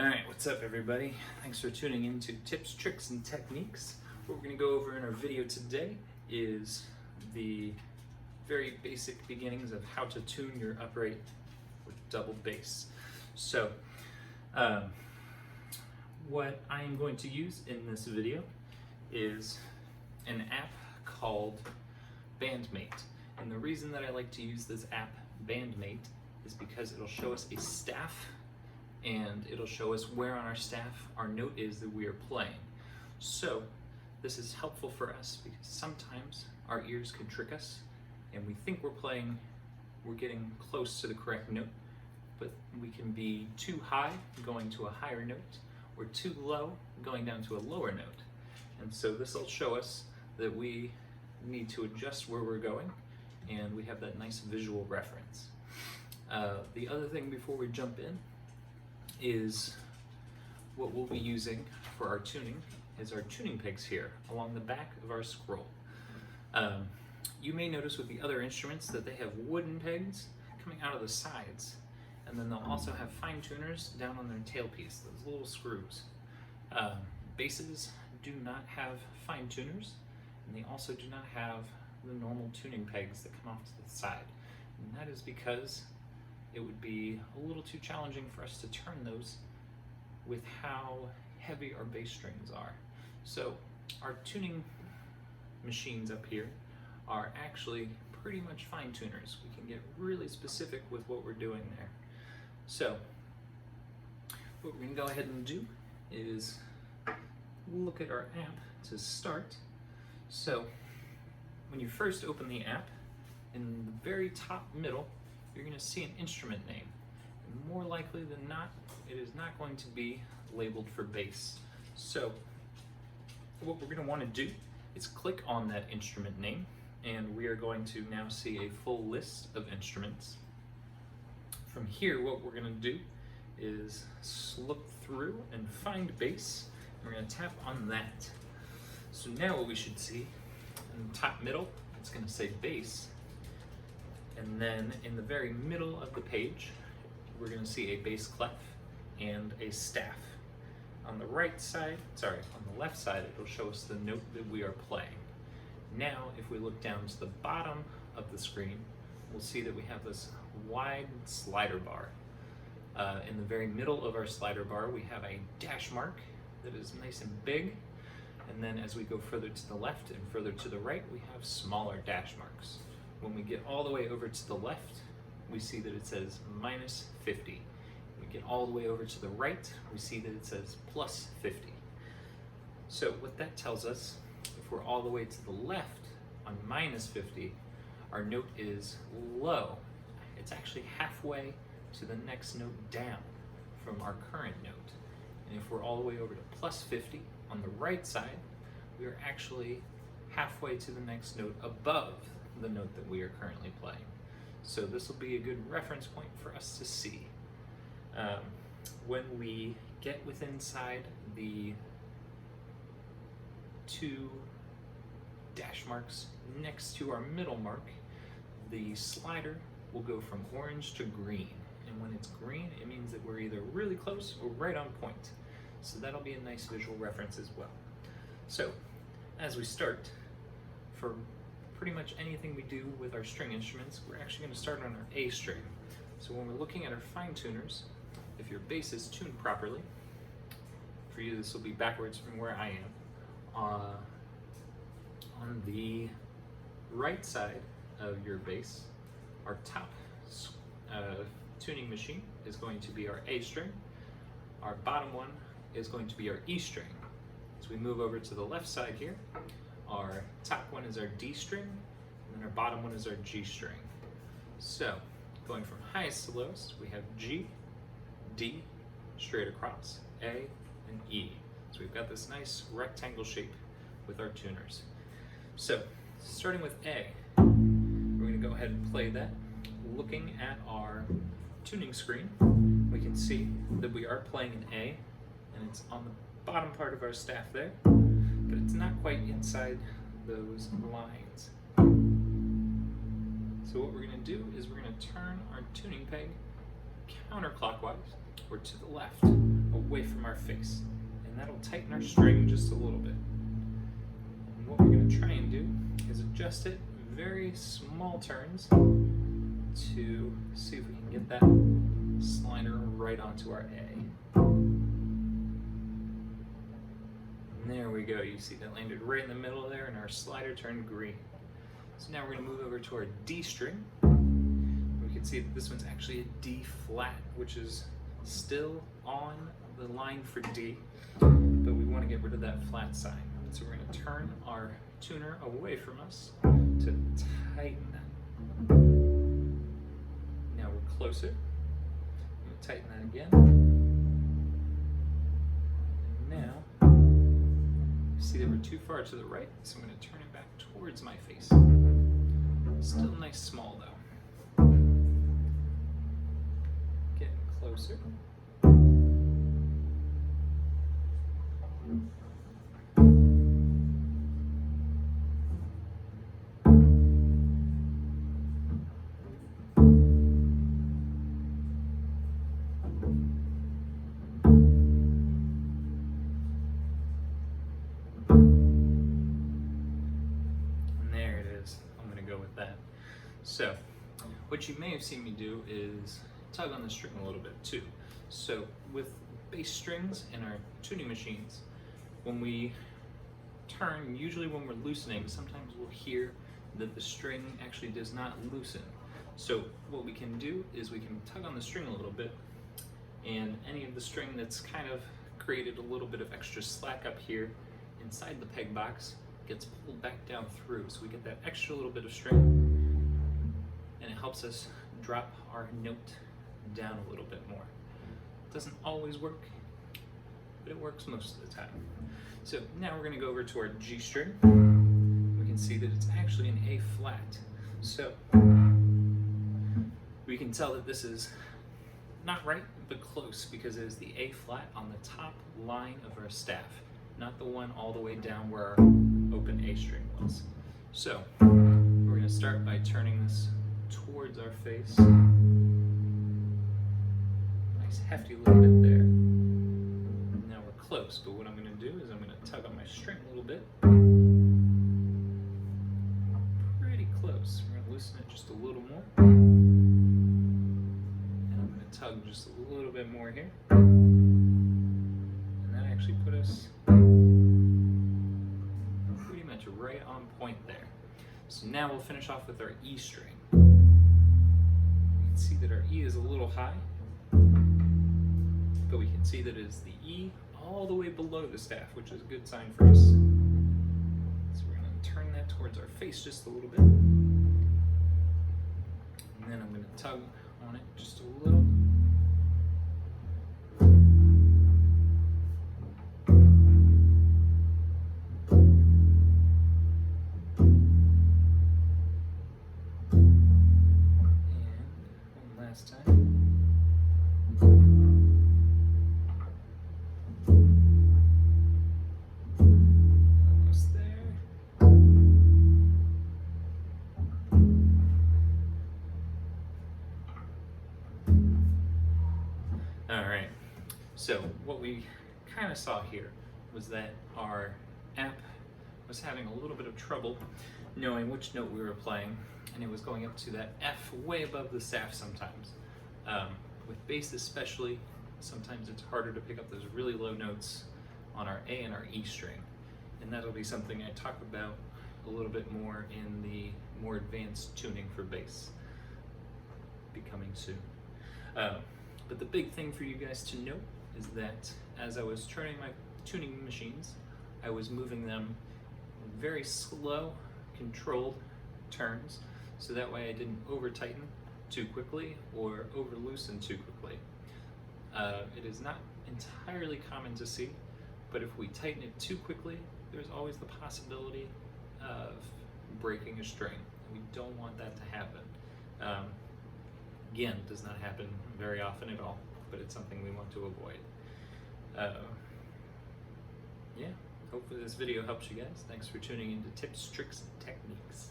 Alright, what's up everybody? Thanks for tuning in to Tips, Tricks, and Techniques. What we're going to go over in our video today is the very basic beginnings of how to tune your upright with double bass. So, what I am going to use in this video is an app called Bandmate. And the reason that I like to use this app, Bandmate, is because it'll show us a staff and it'll show us where on our staff our note is that we are playing. So this is helpful for us because sometimes our ears can trick us and we think we're getting close to the correct note, but we can be too high going to a higher note or too low going down to a lower note. And so this will show us that we need to adjust where we're going, and we have that nice visual reference. The other thing before we jump in is what we'll be using for our tuning is our tuning pegs here along the back of our scroll. You may notice with the other instruments that they have wooden pegs coming out of the sides, and then they'll also have fine tuners down on their tailpiece, those little screws. Basses do not have fine tuners, and they also do not have the normal tuning pegs that come off to the side. And that is because it would be a little too challenging for us to turn those with how heavy our bass strings are. So our tuning machines up here are actually pretty much fine tuners. We can get really specific with what we're doing there. So what we're gonna go ahead and do is look at our app to start. So when you first open the app, in the very top middle, you're going to see an instrument name. And more likely than not, it is not going to be labeled for bass. So what we're going to want to do is click on that instrument name, and we are going to now see a full list of instruments. From here, what we're going to do is look through and find bass. We're going to tap on that. So now what we should see in the top middle, it's going to say bass. And then in the very middle of the page, we're going to see a bass clef and a staff. On the right side, on the left side, it'll show us the note that we are playing. Now, if we look down to the bottom of the screen, we'll see that we have this wide slider bar. In the very middle of our slider bar, we have a dash mark that is nice and big. And then as we go further to the left and further to the right, we have smaller dash marks. When we get all the way over to the left, we see that it says -50. We get all the way over to the right, we see that it says +50. So what that tells us, if we're all the way to the left on -50, our note is low. It's actually halfway to the next note down from our current note. And if we're all the way over to +50 on the right side, we are actually halfway to the next note above the note that we are currently playing. So this will be a good reference point for us to see. When we get within inside the two dash marks next to our middle mark, the slider will go from orange to green. And when it's green, it means that we're either really close or right on point. So that'll be a nice visual reference as well. So as we start, for pretty much anything we do with our string instruments, we're actually going to start on our A string. So when we're looking at our fine tuners, if your bass is tuned properly, for you this will be backwards from where I am, on the right side of your bass, our top tuning machine is going to be our A string. Our bottom one is going to be our E string. As we move over to the left side here, our top one is our D string, and then our bottom one is our G string. So, going from highest to lowest, we have G, D, straight across, A, and E. So we've got this nice rectangle shape with our tuners. So, starting with A, we're going to go ahead and play that. Looking at our tuning screen, we can see that we are playing an A, and it's on the bottom part of our staff there, but it's not quite inside those lines. So what we're going to do is we're going to turn our tuning peg counterclockwise or to the left. away from our face, and that'll tighten our string just a little bit. And what we're going to try and do is adjust it very small turns to see if we can get that slider right onto our A. And there we go. You see that landed right in the middle there, and our slider turned green. So now we're going to move over to our D string. We can see that this one's actually a D flat, which is still on the line for D, but we want to get rid of that flat sign. So we're going to turn our tuner away from us to tighten that. Now we're closer. I'm going to tighten that again. And now, you see that we're too far to the right, so I'm going to turn it back towards my face. Still nice small though. Getting closer. So, what you may have seen me do is tug on the string a little bit too. So, with bass strings in our tuning machines, when we turn, usually when we're loosening, sometimes we'll hear that the string actually does not loosen. So, what we can do is we can tug on the string a little bit, and any of the string that's kind of created a little bit of extra slack up here inside the peg box gets pulled back down through. So, we get that extra little bit of string, and it helps us drop our note down a little bit more. It doesn't always work, but it works most of the time. So now we're going to go over to our G string. We can see that it's actually an A flat. So we can tell that this is not right, but close, because it is the A flat on the top line of our staff, not the one all the way down where our open A string was. So we're going to start by turning this towards our face. Nice hefty little bit there. Now we're close, but what I'm going to do is I'm going to tug on my string a little bit. Pretty close. We're going to loosen it just a little more. And I'm going to tug just a little bit more here. And that actually put us pretty much right on point there. So now we'll finish off with our E string. See that our E is a little high, but we can see that it is the E all the way below the staff, which is a good sign for us. So we're going to turn that towards our face just a little bit, and then I'm going to tug on it just a little. Last time. Almost there. All right. So what we kind of saw here was that our app was having a little bit of trouble knowing which note we were playing, and it was going up to that F way above the staff sometimes. With bass especially, sometimes it's harder to pick up those really low notes on our A and our E string. And that'll be something I talk about a little bit more in the more advanced tuning for bass, becoming soon. But the big thing for you guys to know is that as I was turning my tuning machines, I was moving them in very slow, controlled turns, so that way I didn't over tighten too quickly or over loosen too quickly. It is not entirely common to see, but if we tighten it too quickly, there's always the possibility of breaking a string. We don't want that to happen. Again, it does not happen very often at all, but it's something we want to avoid. Yeah, hopefully this video helps you guys. Thanks for tuning into Tips, Tricks, and Techniques.